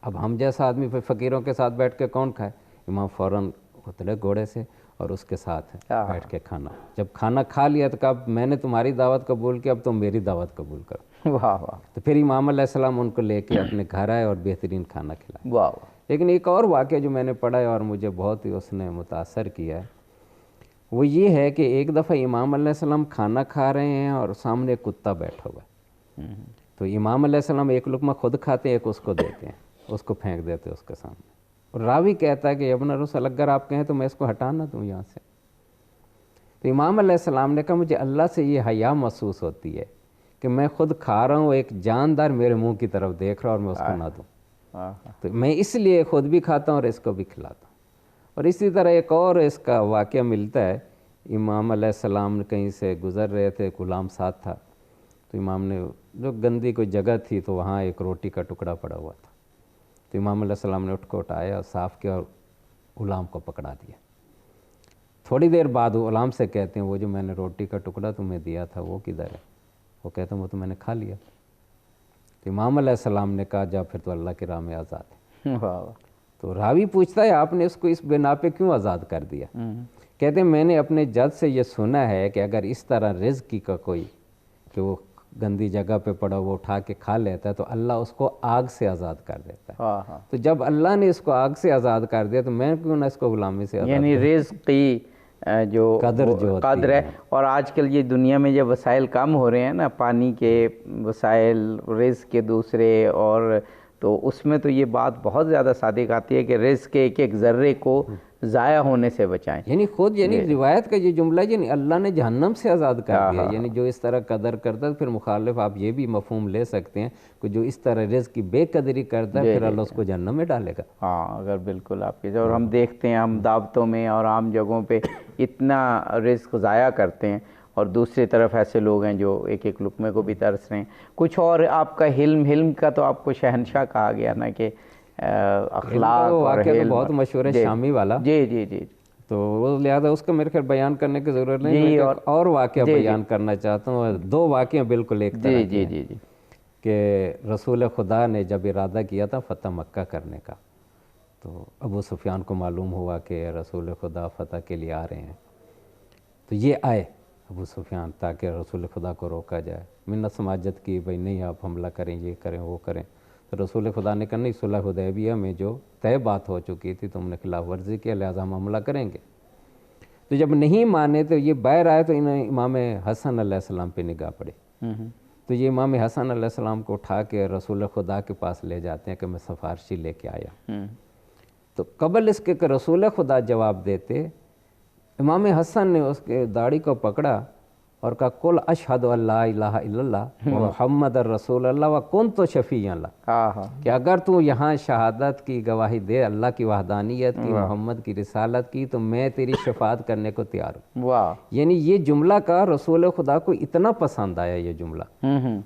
اب ہم جیسا آدمی پھر فقیروں کے ساتھ بیٹھ کے کون کھائے؟ امام فوراً اترے گھوڑے سے اور اس کے ساتھ بیٹھ کے کھانا. جب کھانا کھا لیا تو کہا میں نے تمہاری دعوت قبول کی, اب تم میری دعوت قبول کرو. واہ واہ تو پھر امام علیہ السلام ان کو لے کے اپنے گھر آئے اور بہترین کھانا کھلایا. واہ واہ. لیکن ایک اور واقعہ جو میں نے پڑھا ہے اور مجھے بہت ہی اس نے متاثر کیا ہے, وہ یہ ہے کہ ایک دفعہ امام علیہ السلام کھانا کھا رہے ہیں اور سامنے ایک کتا بیٹھا ہوا ہے. تو امام علیہ السلام ایک لقمہ خود کھاتے ہیں, ایک اس کو دیتے ہیں, اس کو پھینک دیتے اس کے سامنے. اور راوی کہتا ہے کہ ابن رسول اگر آپ کہیں تو میں اس کو ہٹانا دوں یہاں سے. تو امام علیہ السلام نے کہا مجھے اللہ سے یہ حیا محسوس ہوتی ہے کہ میں خود کھا رہا ہوں, ایک جاندار میرے منہ کی طرف دیکھ رہا اور میں اس کو نہ دوں. تو میں اس لیے خود بھی کھاتا ہوں اور اس کو بھی کھلاتا ہوں. اور اسی طرح ایک اور اس کا واقعہ ملتا ہے. امام علیہ السلام کہیں سے گزر رہے تھے, غلام ساتھ تھا, تو امام نے جو گندی کوئی جگہ تھی تو وہاں ایک روٹی کا ٹکڑا پڑا ہوا تھا. تو امام علیہ السلام نے اٹھ کو اٹھایا اور صاف کیا اور غلام کو پکڑا دیا. تھوڑی دیر بعد وہ غلام سے کہتے ہیں وہ جو میں نے روٹی کا ٹکڑا تمہیں دیا تھا وہ کدھر ہے؟ وہ کہتے ہیں وہ تو میں نے کھا لیا. تو امام علیہ السلام نے کہا جا پھر تو اللہ کی راہ میں آزاد ہے. تو راوی پوچھتا ہے آپ نے اس کو اس بنا پہ کیوں آزاد کر دیا؟ کہتے ہیں میں نے اپنے جد سے یہ سنا ہے کہ اگر اس طرح رزق کا کوئی کہ وہ گندی جگہ پہ پڑا وہ اٹھا کے کھا لیتا ہے تو اللہ اس کو آگ سے آزاد کر دیتا ہے. تو جب اللہ نے اس کو آگ سے آزاد کر دیا تو میں کیوں نہ اس کو غلامی سے آزاد یعنی رزق کی جو قدر ہے. اور آج کل یہ دنیا میں جب وسائل کم ہو رہے ہیں نا, پانی کے وسائل, رزق کے دوسرے, اور تو اس میں تو یہ بات بہت زیادہ صادق آتی ہے کہ رزق کے ایک ایک ذرے کو ضائع ہونے سے بچائیں. یعنی خود یعنی روایت کا یہ جملہ یعنی اللہ نے جہنم سے آزاد کر دیا. یعنی جو اس طرح قدر کرتا ہے, پھر مخالف آپ یہ بھی مفہوم لے سکتے ہیں کہ جو اس طرح رزق کی بے قدری کرتا ہے پھر اللہ اس کو جہنم میں ڈالے گا. ہاں اگر بالکل آپ کے. اور ہم دیکھتے ہیں ہم دعوتوں میں اور عام جگہوں پہ اتنا رزق ضائع کرتے ہیں, اور دوسری طرف ایسے لوگ ہیں جو ایک ایک لقمے کو بھی ترس رہے ہیں. کچھ اور آپ کا حلم کا تو آپ کو شہنشاہ کہا گیا نا کہ اخلاق اور حلم بہت مشہور ہے شامی والا. جی جی جی. تو وہ لہٰذا اس کا میرے خیال بیان کرنے کی ضرورت نہیں. اور واقعہ بیان کرنا چاہتا ہوں, دو واقعہ بالکل ایک طرح جی جی جی کہ رسول خدا نے جب ارادہ کیا تھا فتح مکہ کرنے کا, تو ابو سفیان کو معلوم ہوا کہ رسول خدا فتح کے لیے آ رہے ہیں. تو یہ آئے ابو سفیان تاکہ رسول خدا کو روکا جائے. منت سماجت کی بھئی نہیں آپ حملہ کریں, یہ کریں وہ کریں. تو رسول خدا نے کہا نہیں, صلح حدیبیہ میں جو طے بات ہو چکی تھی تم نے خلاف ورزی کیا, لہٰذا ہم حملہ کریں گے. تو جب نہیں مانے تو یہ باہر آئے تو انہیں امام حسن علیہ السلام پہ نگاہ پڑی. تو یہ امام حسن علیہ السلام کو اٹھا کے رسول خدا کے پاس لے جاتے ہیں کہ میں سفارشی لے کے آیا. تو قبل اس کے کہ رسول خدا جواب دیتے, امام حسن نے اس کے داڑھی کو پکڑا اور کہا قل اشہد ان لا الہ الا اللہ محمد رسول اللہ وکنت شفیعا لہ, کہ اگر تو یہاں شہادت کی گواہی دے اللہ کی وحدانیت کی, محمد کی رسالت کی, تو میں تیری شفاعت کرنے کو تیار ہوں. یعنی یہ جملہ کا رسول خدا کو اتنا پسند آیا یہ جملہ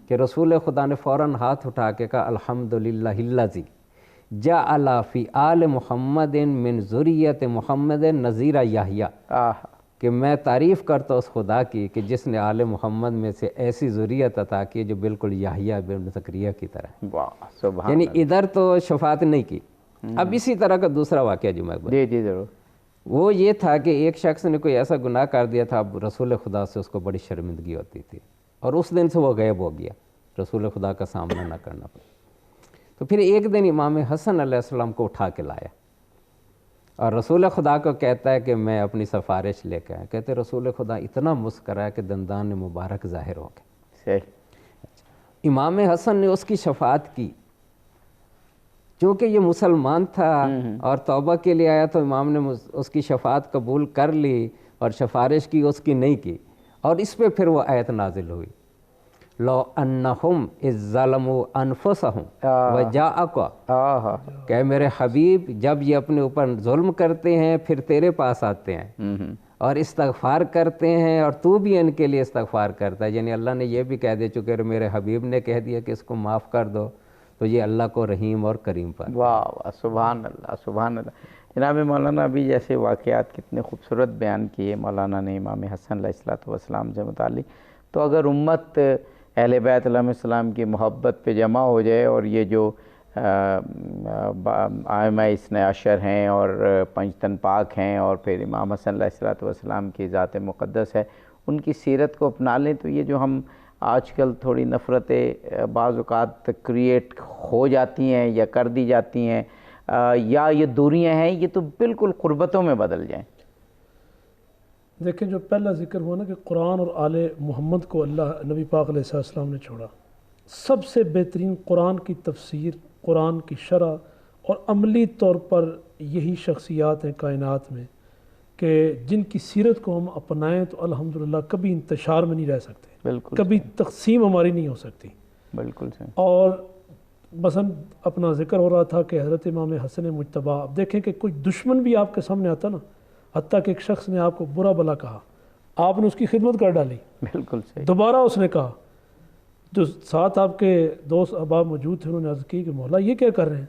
کہ رسول خدا نے فوراً ہاتھ اٹھا کے کہا الحمدللہ الذی جعل فی آل محمد من ذریت محمد نذیر یحییٰ, کہ میں تعریف کرتا اس خدا کی کہ جس نے آل محمد میں سے ایسی ذریت عطا کی جو بالکل یحییٰ بن زکریا کی طرح. یعنی ادھر تو شفاعت نہیں کی. اب اسی طرح کا دوسرا واقعہ جو میں جی جی ضرور, وہ یہ تھا کہ ایک شخص نے کوئی ایسا گناہ کر دیا تھا, اب رسول خدا سے اس کو بڑی شرمندگی ہوتی تھی, اور اس دن سے وہ غائب ہو گیا, رسول خدا کا سامنا نہ کرنا پڑا. تو پھر ایک دن امام حسن علیہ السلام کو اٹھا کے لایا اور رسول خدا کو کہتا ہے کہ میں اپنی سفارش لے کے آیا. کہتے رسول خدا اتنا مسکرایا کہ دندان مبارک ظاہر ہو گئے. امام حسن نے اس کی شفاعت کی, چونکہ یہ مسلمان تھا اور توبہ کے لیے آیا, تو امام نے اس کی شفاعت قبول کر لی اور سفارش کی, اس کی نہیں کی. اور اس پہ پھر وہ آیت نازل ہوئی لو انہم اذ ظلموا انفسہم وجاءک, کہ میرے حبیب جب یہ اپنے اوپر ظلم کرتے ہیں پھر تیرے پاس آتے ہیں اور استغفار کرتے ہیں, اور تو بھی ان کے لیے استغفار کرتا ہے. یعنی اللہ نے یہ بھی کہہ دے چکے, میرے حبیب نے کہہ دیا کہ اس کو معاف کر دو, تو یہ اللہ کو رحیم اور کریم پر. واہ واہ, سبحان اللہ سبحان اللہ. جناب مولانا ابھی جیسے واقعات کتنے خوبصورت بیان کیے مولانا نے امام حسن علیہ السلام سے متعلق, تو اگر امت اہل بیت علیہ السلام کی محبت پہ جمع ہو جائے اور یہ جو آئمہ اثنا عشر ہیں اور پنجتن پاک ہیں اور پھر امام حسن علیہ السلام کی ذات مقدس ہے، ان کی سیرت کو اپنا لیں تو یہ جو ہم آج کل تھوڑی نفرتیں بعض اوقات کریٹ ہو جاتی ہیں یا کر دی جاتی ہیں یا یہ دوریاں ہیں، یہ تو بالکل قربتوں میں بدل جائیں۔ دیکھیں جو پہلا ذکر ہوا نا کہ قرآن اور آل محمد کو اللہ نبی پاک علیہ السلام نے چھوڑا، سب سے بہترین قرآن کی تفسیر، قرآن کی شرح اور عملی طور پر یہی شخصیات ہیں کائنات میں کہ جن کی سیرت کو ہم اپنائیں تو الحمدللہ کبھی انتشار میں نہیں رہ سکتے، بالکل کبھی تقسیم ہماری نہیں ہو سکتی۔ بالکل صحیح۔ اور مثلا اپنا ذکر ہو رہا تھا کہ حضرت امام حسن مجتبیٰ، اب دیکھیں کہ کوئی دشمن بھی آپ کے سامنے آتا نا، حتیٰ کہ ایک شخص نے آپ کو برا بلا کہا، آپ نے اس کی خدمت کر ڈالی، بالکل صحیح۔ دوبارہ اس نے کہا، جو ساتھ آپ کے دوست احباب موجود تھے انہوں نے عرض کی کہ مولا یہ کیا کر رہے ہیں؟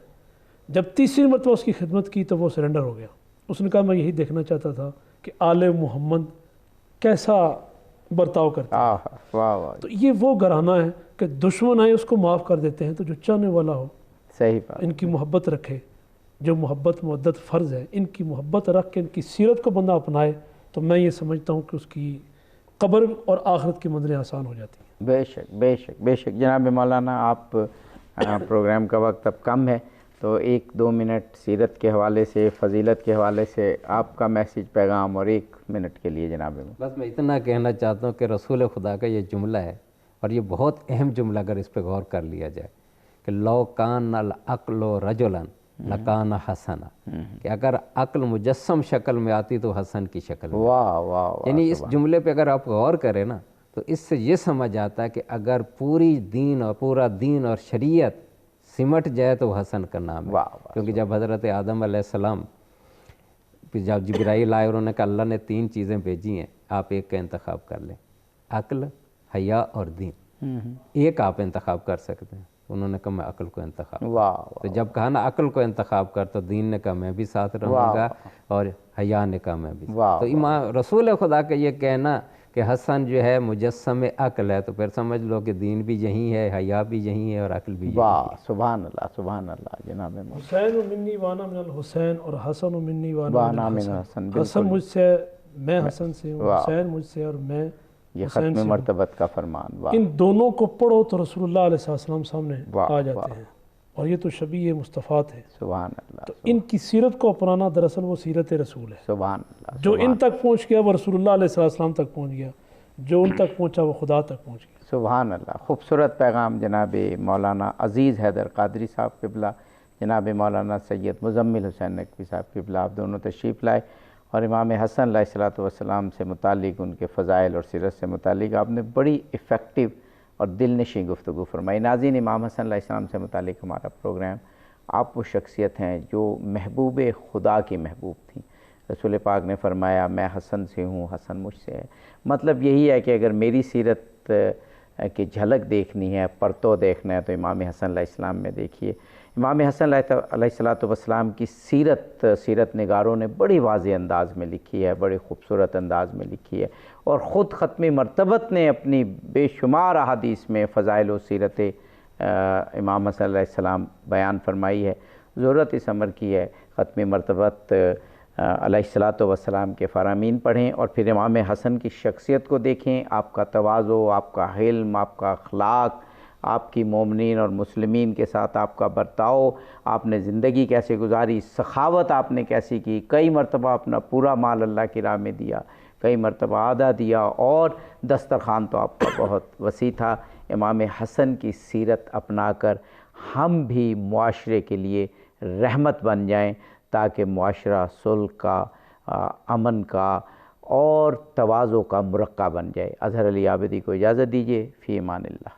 جب تیسری مرتبہ اس کی خدمت کی تو وہ سرنڈر ہو گیا، اس نے کہا میں یہی دیکھنا چاہتا تھا کہ آل محمد کیسا برتاؤ کرتے ہیں۔ واہ واہ، تو یہ وہ گھرانہ ہے کہ دشمن آئے اس کو معاف کر دیتے ہیں، تو جو چاہنے والا ہو صحیح بات۔ ان کی محبت رکھے، جو محبت مودت فرض ہے، ان کی محبت رکھ کے ان کی سیرت کو بندہ اپنائے تو میں یہ سمجھتا ہوں کہ اس کی قبر اور آخرت کی منزلیں آسان ہو جاتی ہیں۔ بے شک بے شک بے شک۔ جناب مولانا آپ پروگرام کا وقت اب کم ہے تو 1-2 منٹ سیرت کے حوالے سے، فضیلت کے حوالے سے آپ کا میسیج، پیغام، اور 1 منٹ کے لیے جناب مولانا۔ بس میں اتنا کہنا چاہتا ہوں کہ رسول خدا کا یہ جملہ ہے اور یہ بہت اہم جملہ اگر اس پہ غور کر لیا جائے کہ لو کان العقل رجلا لکان حسنا، کہ اگر عقل مجسم شکل میں آتی تو حسن کی شکل میں۔ واہ واہ واہ، یعنی اس جملے پہ اگر آپ غور کریں نا تو اس سے یہ سمجھ آتا ہے کہ اگر پورا دین اور شریعت سمٹ جائے تو حسن کا نام ہے۔ کیونکہ جب حضرت آدم علیہ السلام جب جبرائیل آئے انہوں نے کہا اللہ نے 3 چیزیں بھیجی ہیں، آپ ایک کا انتخاب کر لیں، عقل، حیا اور دین، ایک آپ انتخاب کر سکتے ہیں۔ انہوں نے کہا میں عقل کو انتخاب، تو جب کہا نا عقل کو انتخاب کر تو دین نے کہا میں بھی ساتھ رہوں گا اور حیا نے کہا میں بھی۔ تو امام رسول خدا کا یہ کہنا کہ حسن جو ہے مجسم عقل ہے تو پھر سمجھ لو کہ دین بھی یہی ہے، حیا بھی یہی ہے اور عقل بھی یہی ہے۔ واہ، سبحان اللہ سبحان اللہ جناب مولانا۔ حسین منی وانا من الحسین اور حسن منی وانا وانا من من الحسن، الحسن، حسن مجھ سے، میں حسن سے ہوں، حسین مجھ سے اور میں یہ حسین ختم سے ہوں۔ مرتبت کا فرمان۔ واہ، ان دونوں کو پڑھو تو رسول اللہ علیہ السلام سامنے واہ، آ جاتے ہیں، اور یہ تو شبیہ مصطفیٰ ہے۔ سبحان اللہ تو ان کی سیرت کو اپنانا دراصل وہ سیرت رسول ہے، سبحان اللہ۔ جو ان تک پہنچ گیا وہ رسول اللہ علیہ السلام تک پہنچ گیا، جو ان تک پہنچا وہ خدا تک پہنچ گیا۔ سبحان اللہ۔ خوبصورت پیغام جناب مولانا عزیز حیدر قادری صاحب قبلہ، جناب مولانا سید مزمل حسین نقوی صاحب قبلہ، آپ دونوں تشریف لائے اور امام حسن علیہ السلام سے متعلق، ان کے فضائل اور سیرت سے متعلق آپ نے بڑی افیکٹو اور دل نشیں گفتگو فرمائی۔ ناظرین، امام حسن علیہ السلام سے متعلق ہمارا پروگرام، آپ وہ شخصیت ہیں جو محبوب خدا کی محبوب تھیں۔ رسول پاک نے فرمایا میں حسن سے ہوں، حسن مجھ سے ہے۔ مطلب یہی ہے کہ اگر میری سیرت کی جھلک دیکھنی ہے، پرتو دیکھنا ہے تو امام حسن علیہ السلام میں دیکھیے۔ امام حسن علیہ السلام کی سیرت نگاروں نے بڑی واضح انداز میں لکھی ہے، بڑی خوبصورت انداز میں لکھی ہے، اور خود ختم مرتبت نے اپنی بے شمار احادیث میں فضائل و سیرت امام حسن علیہ السلام بیان فرمائی ہے۔ ضرورت اس امر کی ہے ختم مرتبت علیہ السلام کے فرامین پڑھیں اور پھر امام حسن کی شخصیت کو دیکھیں، آپ کا تواضع، آپ کا حلم، آپ کا اخلاق، آپ کی مومنین اور مسلمین کے ساتھ آپ کا برتاؤ، آپ نے زندگی کیسے گزاری، سخاوت آپ نے کیسی کی، کئی مرتبہ اپنا پورا مال اللہ کی راہ میں دیا، کئی مرتبہ آدھا دیا، اور دسترخوان تو آپ کا بہت وسیع تھا۔ امام حسن کی سیرت اپنا کر ہم بھی معاشرے کے لیے رحمت بن جائیں تاکہ معاشرہ صلح کا، امن کا اور تواضع کا مرقع بن جائے۔ اظہر علی عابدی کو اجازت دیجیے، فی امان اللہ۔